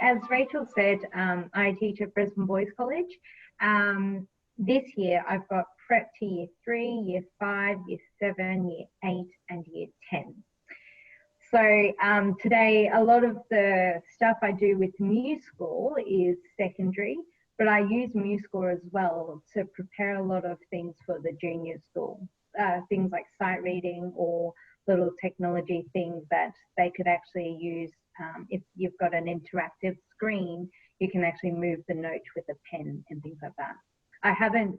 as Rachel said, I teach at Brisbane Boys College. This year I've got prep to year 3, year 5, year 7, year 8 and year 10. So today a lot of the stuff I do with MuseScore is secondary, but I use MuseScore as well to prepare a lot of things for the junior school, things like sight reading or little technology things that they could actually use. If you've got an interactive screen, you can actually move the note with a pen and things like that. I haven't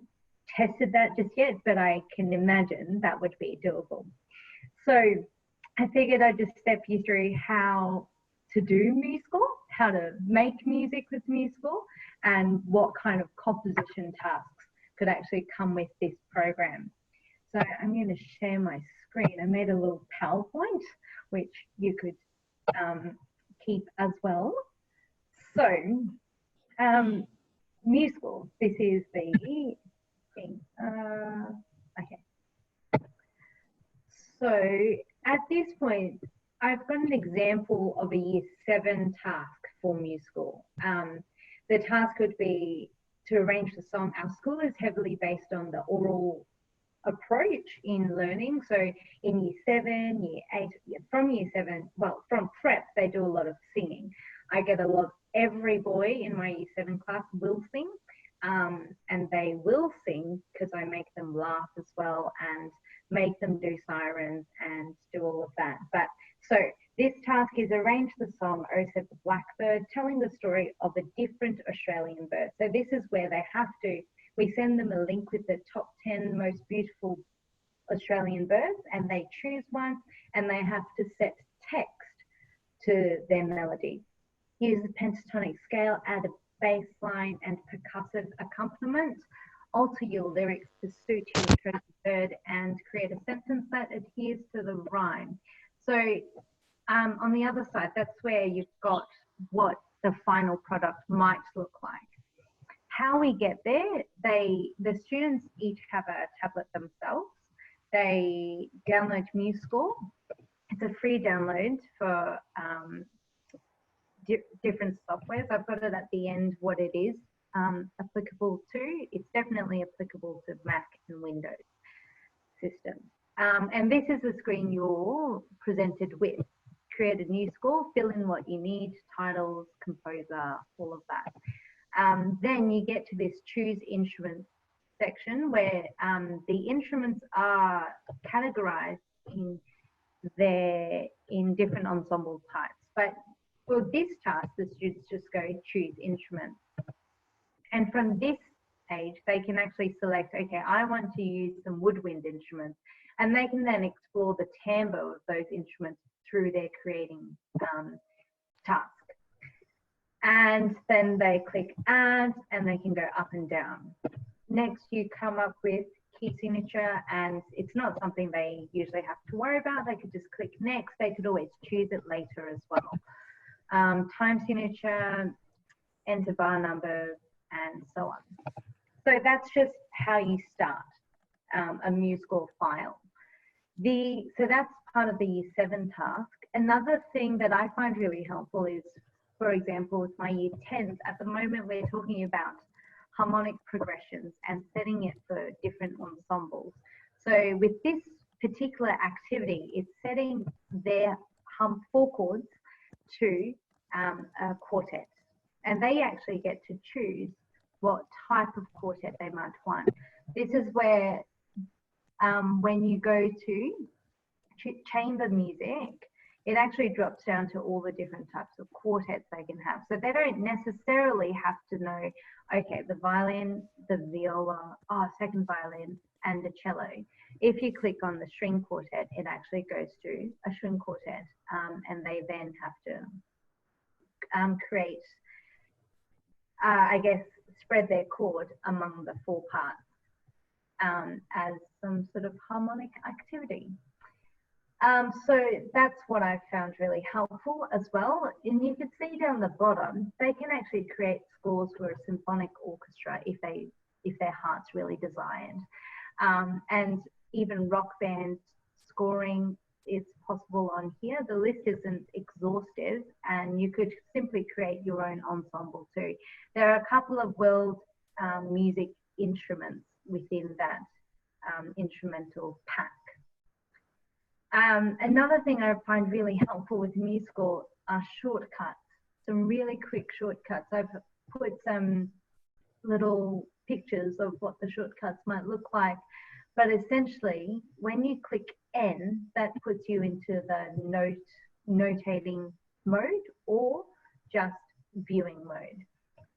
tested that just yet, but I can imagine that would be doable. So I figured I'd just step you through how to do MuseScore, how to make music with MuseScore, and what kind of composition tasks could actually come with this program. So I'm going to share my screen. I made a little PowerPoint, which you could keep as well. So MuseScore, this is the thing. Okay. So at this point, I've got an example of a year 7 task for MuseScore. The task would be to arrange the song. Our school is heavily based on the oral approach in learning. So in year 7, year 8, from year 7, well, from prep, they do a lot of singing. I get a lot, every boy in my year 7 class will sing, and they will sing because I make them laugh as well and make them do sirens and do all of that. But so this task is arrange the song "Oh Said the Blackbird," telling the story of a different Australian bird. So this is where they have to, we send them a link with the top 10 most beautiful Australian birds, and they choose one, and they have to set text to their melody. Use a pentatonic scale, add a bass line and percussive accompaniment. Alter your lyrics to suit your chosen bird and create a sentence that adheres to the rhyme. So on the other side, that's where you've got what the final product might look like. How we get there, the students each have a tablet themselves. They download MuseScore. It's a free download for different softwares. I've got it at the end what it is applicable to. It's definitely applicable to Mac and Windows systems. And this is the screen you're presented with. Create a new score, fill in what you need, titles, composer, all of that. Then you get to this choose instrument section where the instruments are categorized in different ensemble types. But for this task, the students just go choose instrument. And from this page, they can actually select, okay, I want to use some woodwind instruments. And they can then explore the timbre of those instruments through their creating task. And then they click add, and they can go up and down. Next, you come up with key signature, and it's not something they usually have to worry about. They could just click next. They could always choose it later as well. Time signature, enter bar numbers, and so on. So that's just how you start a MuseScore file. So that's part of the year 7 task. Another thing that I find really helpful is, for example, with my year 10s, at the moment we're talking about harmonic progressions and setting it for different ensembles. So with this particular activity, it's setting their 4 chords to a quartet. And they actually get to choose what type of quartet they might want. This is where when you go to chamber music, it actually drops down to all the different types of quartets they can have. So they don't necessarily have to know, okay, the violin, the viola, second violin, and the cello. If you click on the string quartet, it actually goes to a string quartet, and they then have to create, I guess, spread their chord among the 4 parts as some sort of harmonic activity. So that's what I've found really helpful as well. And you can see down the bottom, they can actually create scores for a symphonic orchestra if their heart's really desired. And even rock band scoring, it's possible on here. The list isn't exhaustive, and you could simply create your own ensemble too. There are a couple of world music instruments within that instrumental pack. Another thing I find really helpful with MuseScore are shortcuts, some really quick shortcuts. I've put some little pictures of what the shortcuts might look like, but essentially when you click N, that puts you into the notating mode or just viewing mode.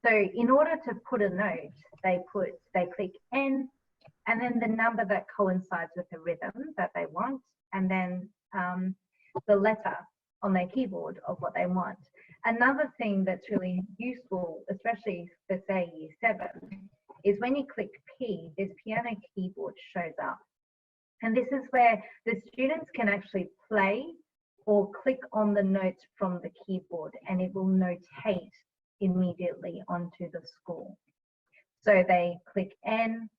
So in order to put a note, they click N, and then the number that coincides with the rhythm that they want, and then the letter on their keyboard of what they want. Another thing that's really useful, especially for say year 7, is when you click P, this piano keyboard shows up. And this is where the students can actually play or click on the notes from the keyboard, and it will notate immediately onto the score. So they click N,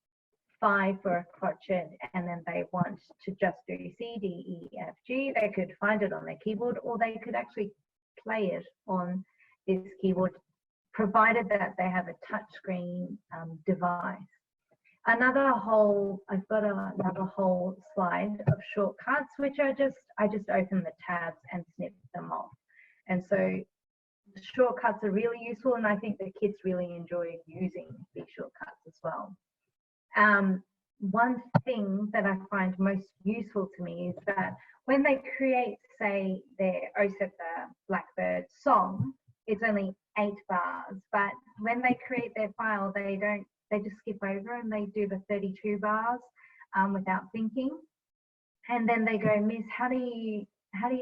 5 for a crotchet, and then they want to just do C, D, E, F, G. They could find it on their keyboard, or they could actually play it on this keyboard, provided that they have a touchscreen device. I've got another whole slide of shortcuts, which are I just open the tabs and snip them off. And so shortcuts are really useful, and I think the kids really enjoy using these shortcuts as well. One thing that I find most useful to me is that when they create, say, their Oh Set the Blackbird song, it's only 8 bars, but when they create their file, they just skip over and they do the 32 bars without thinking. And then they go, Miss, how do you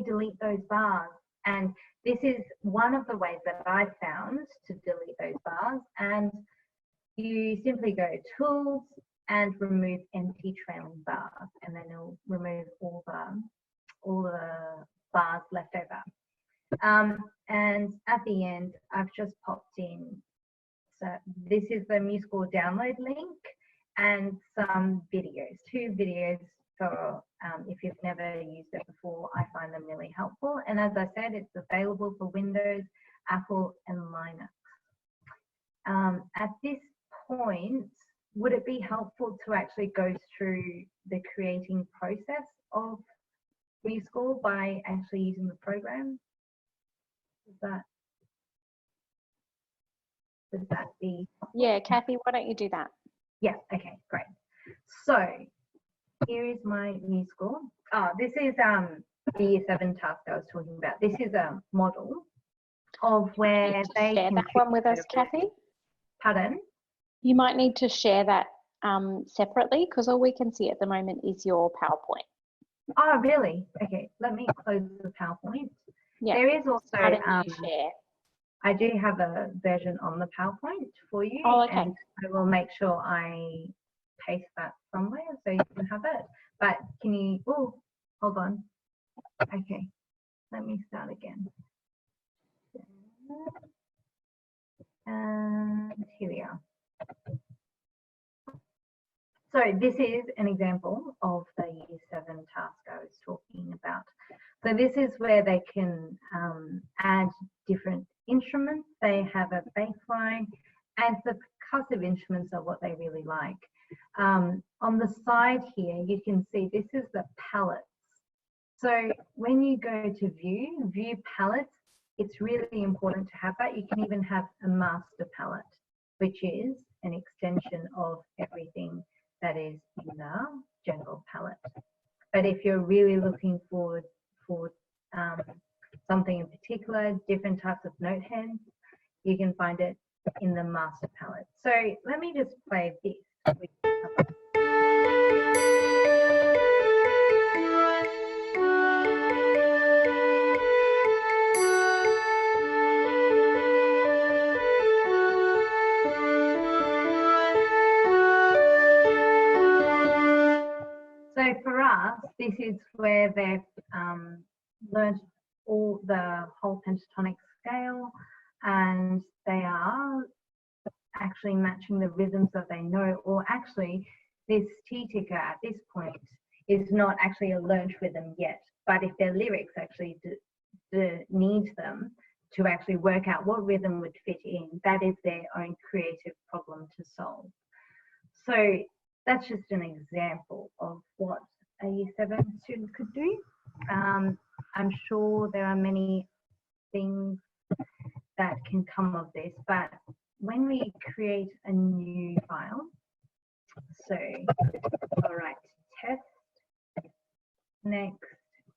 delete those bars? And this is one of the ways that I've found to delete those bars. And you simply go Tools and remove empty trailing bars, and then it'll remove all the bars left over. And at the end, I've just popped in. So this is the MuseScore download link and some videos, 2 videos for if you've never used it before. I find them really helpful. And as I said, it's available for Windows, Apple, and Linux. At this point, would it be helpful to actually go through the creating process of MuseScore by actually using the program? Would that be helpful? Yeah, Kathy, why don't you do that? Yeah, okay, great. So here is my MuseScore. This is the year 7 task I was talking about. This is a model of where they share can that one with us, Kathy. Pardon? You might need to share that separately, because all we can see at the moment is your PowerPoint. Oh, really? Okay, let me close the PowerPoint. Yeah. There is also, share. I do have a version on the PowerPoint for you. Oh, okay. And I will make sure I paste that somewhere so you can have it. But can you, oh, hold on. Okay, let me start again. And here we are. So this is an example of the year 7 task I was talking about. So this is where they can add different instruments. They have a baseline, and the percussive instruments are what they really like. On the side here, you can see this is the palettes. So when you go to view palettes, it's really important to have that. You can even have a master palette, which is an extension of everything that is in the general palette. But if you're really looking for something in particular, different types of note heads, you can find it in the master palette. So let me just play this. So for us, this is where they've learned all the whole pentatonic scale, and they are actually matching the rhythms that they know, or actually this T ticker at this point is not actually a learned rhythm yet, but if their lyrics actually need them to actually work out what rhythm would fit in, that is their own creative problem to solve. So that's just an example of what a Year 7 student could do. I'm sure there are many things that can come of this, but when we create a new file, so all right, test, next,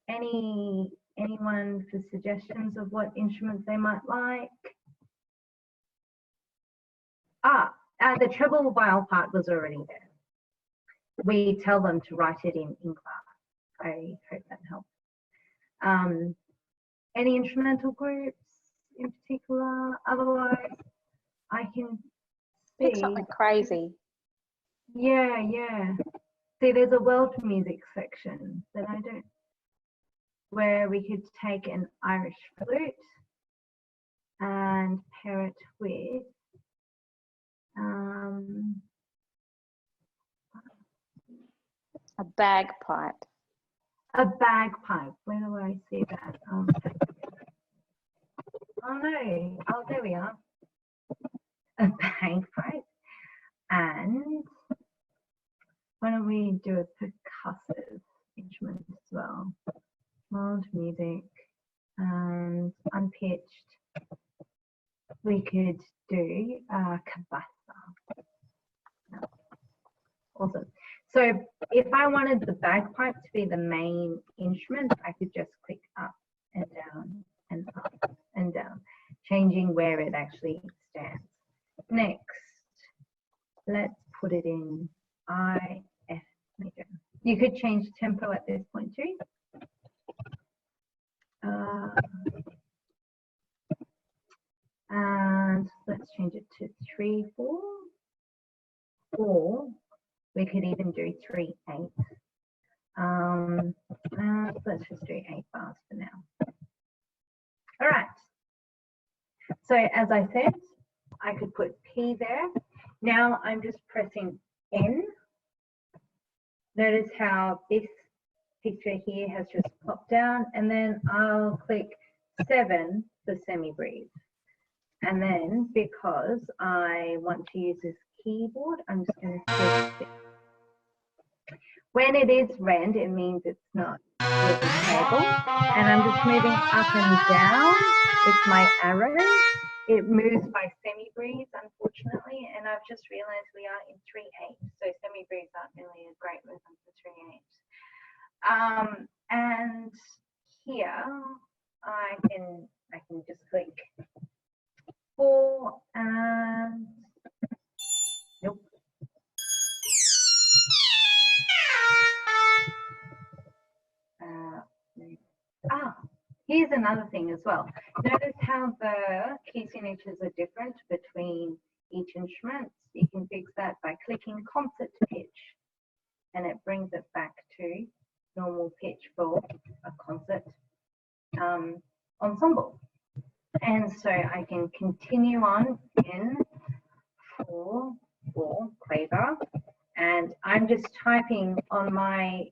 anyone for suggestions of what instruments they might like? The treble viol part was already there. We tell them to write it in class. I hope that helps. Any instrumental groups in particular? Otherwise, I can Pick something crazy. Yeah. See, there's a world music section that I don't, where we could take an Irish flute and pair it with A bagpipe. a bagpipe. Where do I see that? Oh no. Oh, there we are. A bagpipe. And why don't we do a percussive instrument as well? World music and unpitched. We could do kabasa. Awesome. So if I wanted the bagpipe to be the main instrument, I could just click up and down and up and down, changing where it actually stands. Next, let's put it in I, F major. You could change tempo at this point too. And let's change it to 3/4, or we could even do 3/8. Let's just do 8 bars for now. All right. So as I said, I could put P there. Now I'm just pressing N. Notice how this picture here has just popped down, and then I'll click 7 for semi-breathe. And then because I want to use this keyboard, I'm just going to click 6. When it is red, it means it's not really stable. And I'm just moving up and down with my arrow. It moves by semi-breathe, unfortunately, and I've just realized we are in 3/8, so semi-breathes aren't really a great rhythm for 3/8. And here I can just click 4 and nope. Here's another thing as well. Notice how the key signatures are different between each instrument. You can fix that by clicking concert pitch, and it brings it back to normal pitch for a concert ensemble. And so I can continue on in 4/4 quaver, and I'm just typing on my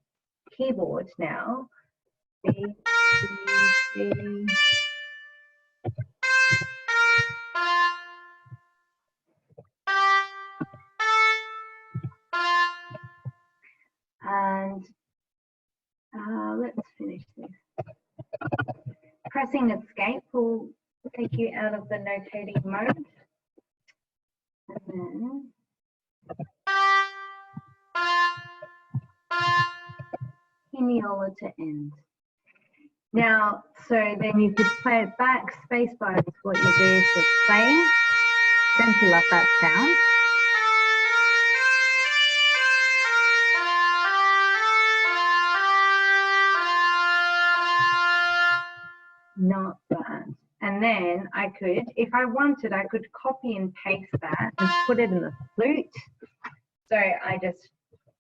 keyboard now. B, C, D. And let's finish this. Pressing escape will take you out of the notating mode. And then Piniola to end. Now, so then you could play it back. Spacebar is what you do for playing. Don't you love that sound? Not bad. And then I could, if I wanted, I could copy and paste that and put it in the flute. So I just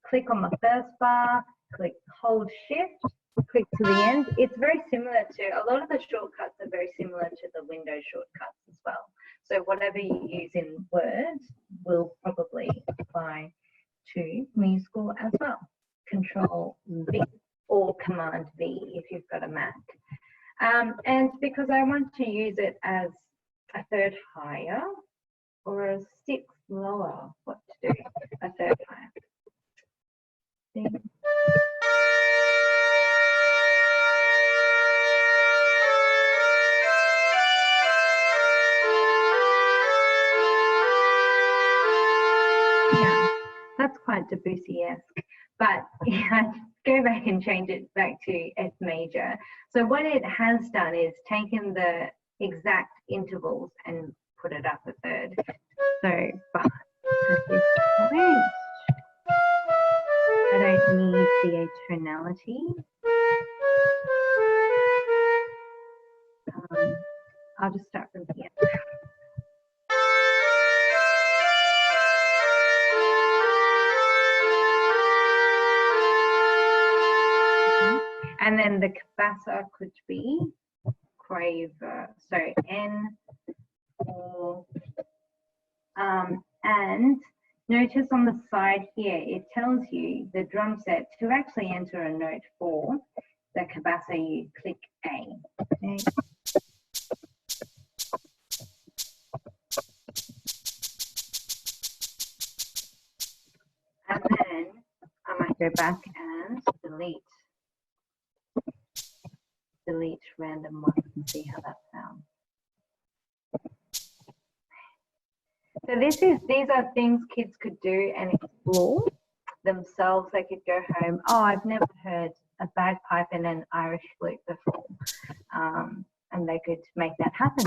click on the first bar, click hold shift, click to the end. It's very similar to, a lot of the shortcuts are very similar to the Windows shortcuts as well. So whatever you use in Word will probably apply to musical as well. Control V or Command V if you've got a Mac. And because I want to use it as a third higher or a sixth lower, what to do? A third higher. Yeah, that's quite Debussy-esque. But yeah, go back and change it back to F major. So what it has done is taken the exact intervals and put it up a third. So, but at this point, I don't need the atonality. I'll just start from here. And then the cabassa could be quaver. So N or and notice on the side here, it tells you the drum set to actually enter a note 4, the cabassa, you click A. Okay. And then I might go back and delete random ones and see how that sounds. So these are things kids could do and explore themselves. They could go home, oh, I've never heard a bagpipe and an Irish flute before. And they could make that happen.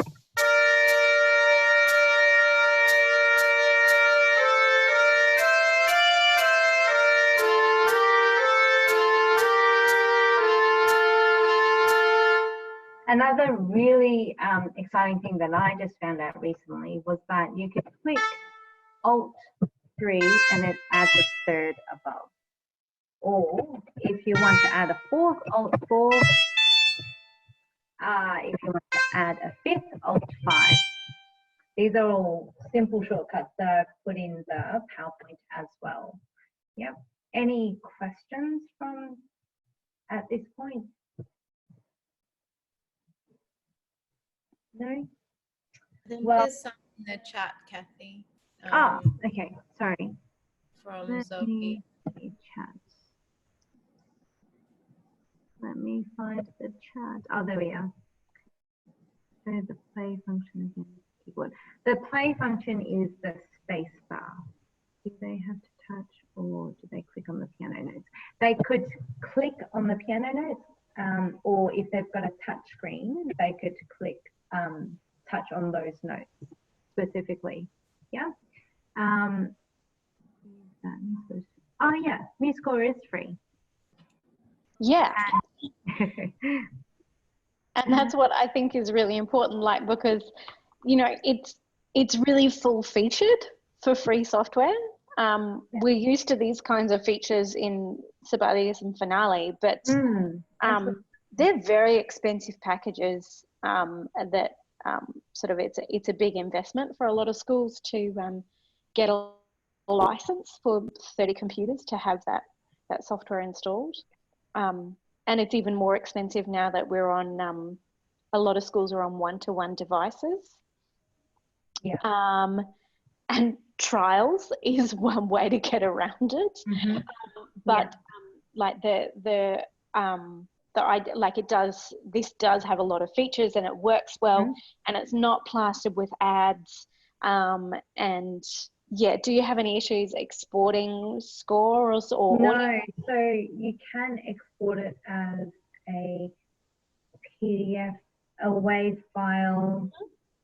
Another really exciting thing that I just found out recently was that you could click Alt-3 and it adds a third above. Or if you want to add a fourth, Alt-4. If you want to add a fifth, Alt-5. These are all simple shortcuts that I've put in the PowerPoint as well. Yep. Any questions from at this point? No? I think there's some in the chat, Kathy. Okay, sorry. From Zoe. Chat. Let me find the chat. Oh, there we are. So the play function again. Keyboard. The play function is the space bar. Do they have to touch or do they click on the piano notes? They could click on the piano notes, or if they've got a touch screen, they could click touch on those notes specifically. Yeah. Oh yeah, MuseScore is free. Yeah. And that's what I think is really important, like, because, you know, it's really full featured for free software. We're used to these kinds of features in Sibelius and Finale, but they're very expensive packages that sort of it's a big investment for a lot of schools to get a license for 30 computers to have that software installed. And it's even more expensive now that we're on, a lot of schools are on one-to-one devices. Yeah. And trials is one way to get around it. Mm-hmm. But like this does have a lot of features and it works well, and it's not plastered with ads. And yeah, do you have any issues exporting scores or no? audio? So you can export it as a PDF, a WAV file,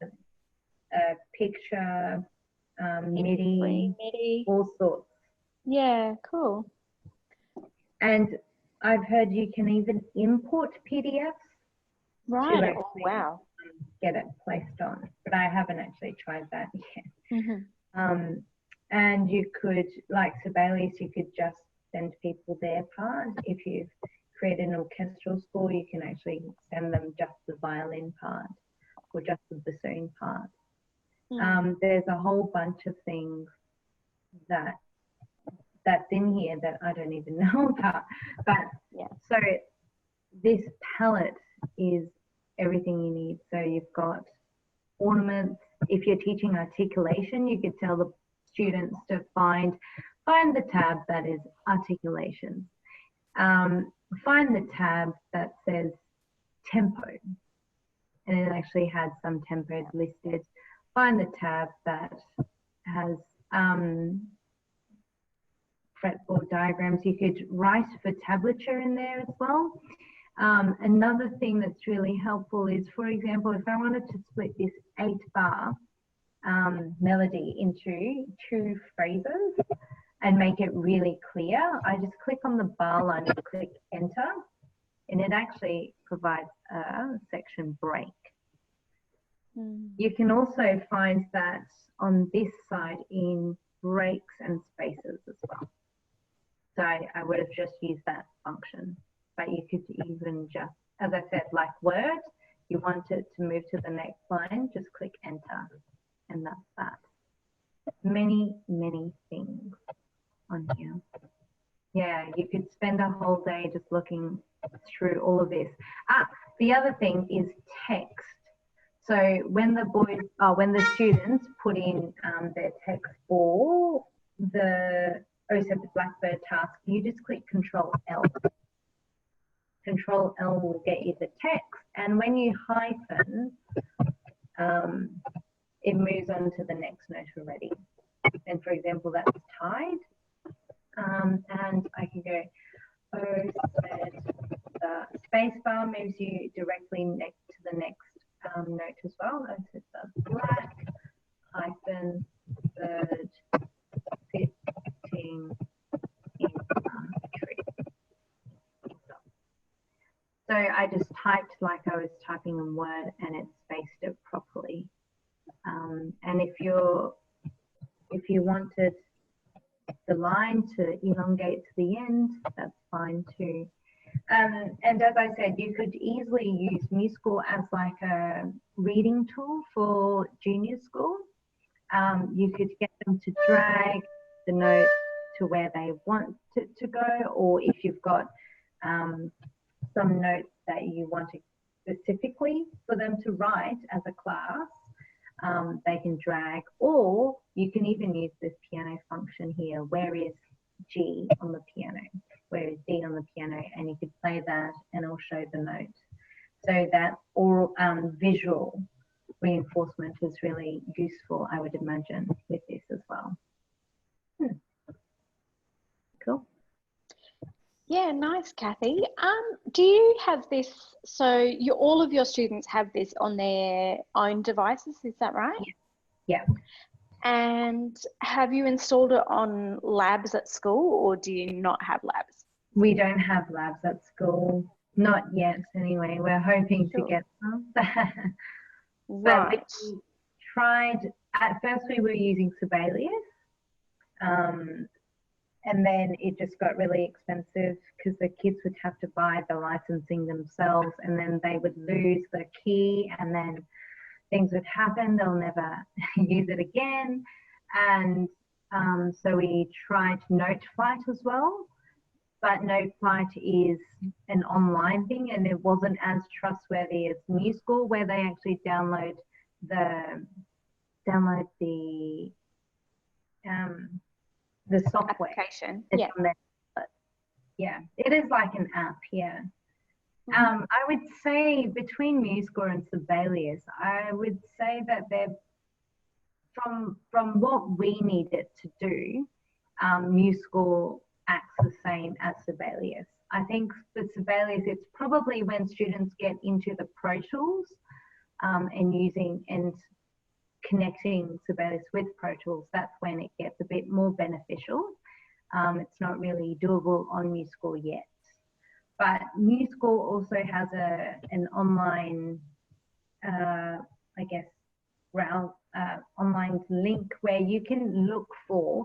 a picture, MIDI, all sorts. Yeah, cool. And I've heard you can even import PDFs. Right. Oh, wow. Get it placed on, but I haven't actually tried that yet. Mm-hmm. And you could, like Sibelius, you could just send people their part. If you've created an orchestral score, you can actually send them just the violin part or just the bassoon part. There's a whole bunch of things that's in here that I don't even know about, but Yeah. So this palette is everything you need. So you've got ornaments. If you're teaching articulation, you could tell the students to find the tab that is articulation. Find the tab that says tempo, and it actually has some tempos listed. Find the tab that has fretboard diagrams. You could write for tablature in there as well. Another thing that's really helpful is, for example, if I wanted to split this 8-bar melody into 2 phrases and make it really clear, I just click on the bar line and click enter, and it actually provides a section break. You can also find that on this side in breaks and spaces as well. So I would have just used that function, but you could even just, as I said, like Word, you want it to move to the next line, just click enter, and that's that. Many, many things on here. Yeah, you could spend a whole day just looking through all of this. The other thing is text. So when the students put in their text for the OSEP Blackbird task, you just click Control L. Control L will get you the text, and when you hyphen, it moves on to the next note already. And for example, that's tied. And I can go OSEP, the space bar moves you directly next to the next note as well. OSEP black hyphen bird sitting in tree. So I just typed like I was typing in Word, and it spaced it properly. And if you wanted the line to elongate to the end, that's fine too. And as I said, you could easily use Musical as like a reading tool for junior school. You could get them to drag the note to where they want it to go, or if you've got some notes that you want to specifically for them to write as a class, they can drag, or you can even use this piano function here. Where is G on the piano? Where is D on the piano? And you could play that and it'll show the note. So that oral visual reinforcement is really useful, I would imagine, with this as well. Cool. Yeah, nice, Kathy. Do you have this, so all of your students have this on their own devices, is that right? Yeah. And have you installed it on labs at school, or do you not have labs? We don't have labs at school, not yet anyway. We're hoping to get some. Right. But we tried, at first we were using Sibelius, and then it just got really expensive because the kids would have to buy the licensing themselves, and then they would lose the key, and then things would happen. They'll never use it again. And so we tried Noteflight as well, but Noteflight is an online thing, and it wasn't as trustworthy as Musical, where they actually download the software application. it's Yeah. on their tablet. Yeah, it is like an app. Yeah. I would say between Musical and Sibelius, I would say that they're from what we need it to do. Musical acts the same as Sibelius. I think for Sibelius, it's probably when students get into the Pro Tools and using and connecting Sibelius with Pro Tools, that's when it gets a bit more beneficial. It's not really doable on Musical yet. But Musical also has an online, I guess, online link where you can look for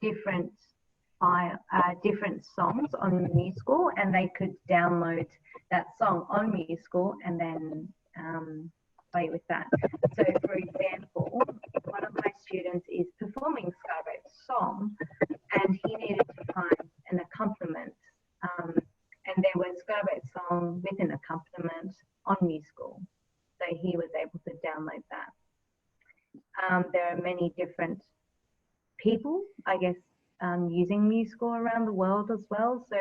different songs on Musical, and they could download that song on Musical and then play with that. So, for example, one of my students is performing Scarbo's song, and he needed to find an accompaniment. And there were song with an accompaniment on MuseSchool. So he was able to download that. There are many different people, I guess, using MuseScore around the world as well. So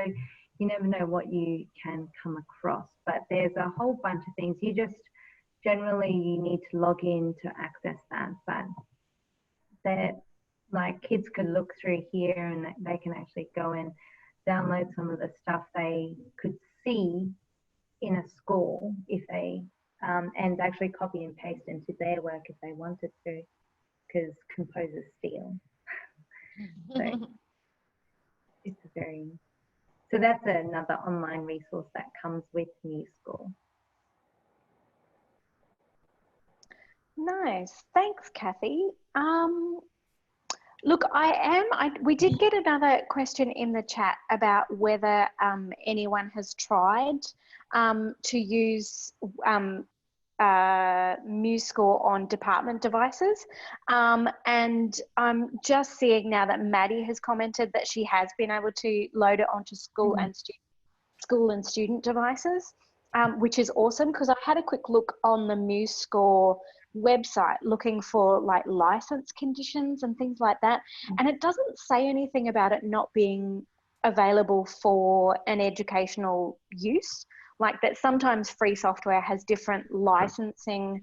you never know what you can come across. But there's a whole bunch of things. You just generally you need to log in to access that. But that like kids could look through here and they can actually go and download some of the stuff they could see in a score if they and actually copy and paste into their work if they wanted to, because composers steal. So it's so that's another online resource that comes with MuseScore. Nice, thanks, Kathy. Look, we did get another question in the chat about whether anyone has tried to use MuseScore on department devices. And I'm just seeing now that Maddie has commented that she has been able to load it onto school and student devices, which is awesome, because I had a quick look on the MuseScore website looking for like license conditions and things like that, and it doesn't say anything about it not being available for an educational use, like that sometimes free software has different licensing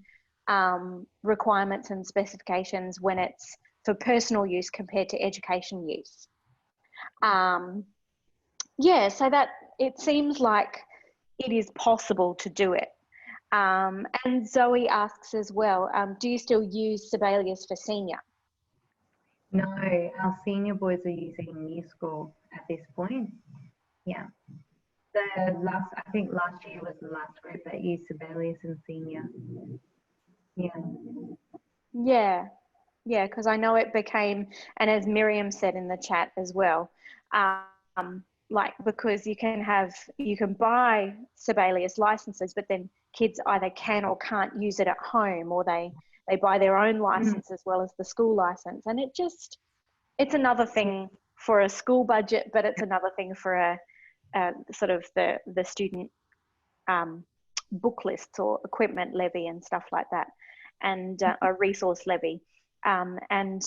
requirements and specifications when it's for personal use compared to education use. Yeah, so that it seems like it is possible to do it. And Zoe asks as well, do you still use Sibelius for senior? No, our senior boys are using MuseScore at this point. Yeah. I think last year was the last group that used Sibelius and senior. Yeah. Yeah, because I know it became, and as Miriam said in the chat as well, like because you can buy Sibelius licenses, but then kids either can or can't use it at home, or they buy their own license as well as the school license. And it's another thing for a school budget, but it's another thing for a sort of the student book lists or equipment levy and stuff like that, and a resource levy. And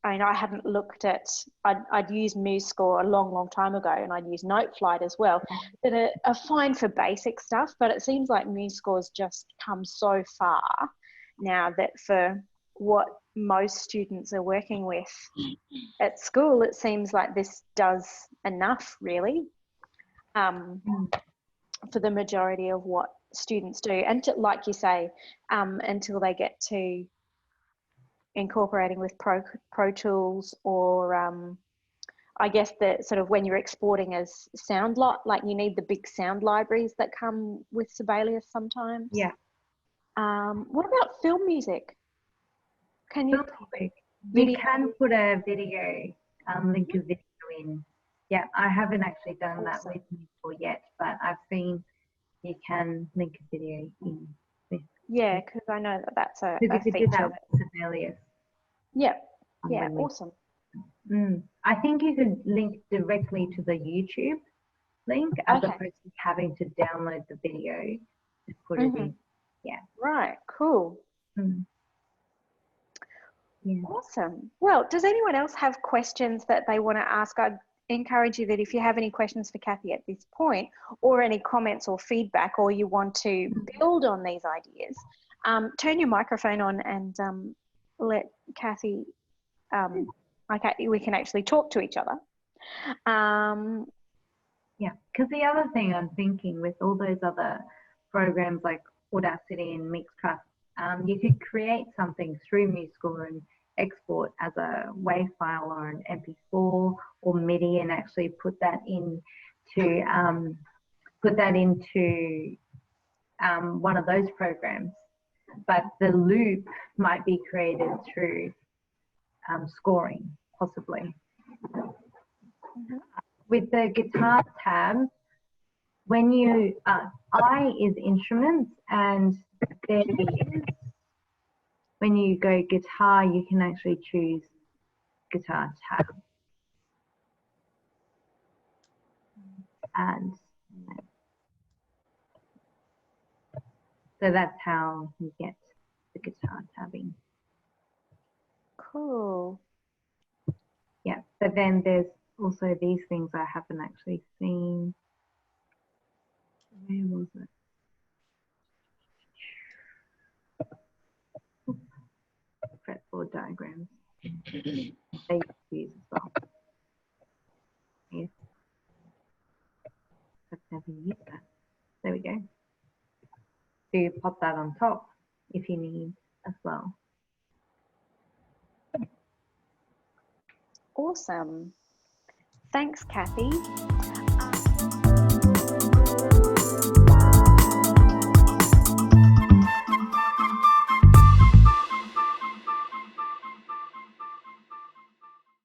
I mean, I hadn't looked at, I'd used MuseScore a long time ago, and I'd used Noteflight as well, that are fine for basic stuff, but it seems like MuseScore's just come so far now that for what most students are working with at school, it seems like this does enough really for the majority of what students do. And like you say, until they get to incorporating with Pro Tools, or I guess that sort of when you're exporting as sound like you need the big sound libraries that come with Sibelius sometimes. Yeah. What about film music? Can you? You can put a video, link a video in. Yeah, I haven't actually done that with MuseScore yet, but I've seen you can link a video in. Yeah, because I know that that's a feature. Do that with Sibelius. Yeah, yeah, awesome. I think you could link directly to the YouTube link as opposed to having to download the video to put it in. Yeah. Right, cool. Yeah. Awesome. Well, does anyone else have questions that they want to ask? I'd encourage you that if you have any questions for Kathy at this point, or any comments or feedback, or you want to build on these ideas, turn your microphone on and let Kathy, we can actually talk to each other. Yeah, because the other thing I'm thinking with all those other programs like Audacity and Mixcraft, you could create something through MuseScore and export as a WAV file or an MP4 or MIDI, and actually put that into one of those programs. But the loop might be created through scoring, possibly. With the guitar tab, when you I is instruments, and there it is. When you go guitar, you can actually choose guitar tab. And So that's how you get the guitar tabbing. Cool. Yeah, but then there's also these things I haven't actually seen. Where was it? Fretboard diagrams. They use as well. Yes. I've never used that. There we go. So you pop that on top if you need as well. Awesome. Thanks, Kathy.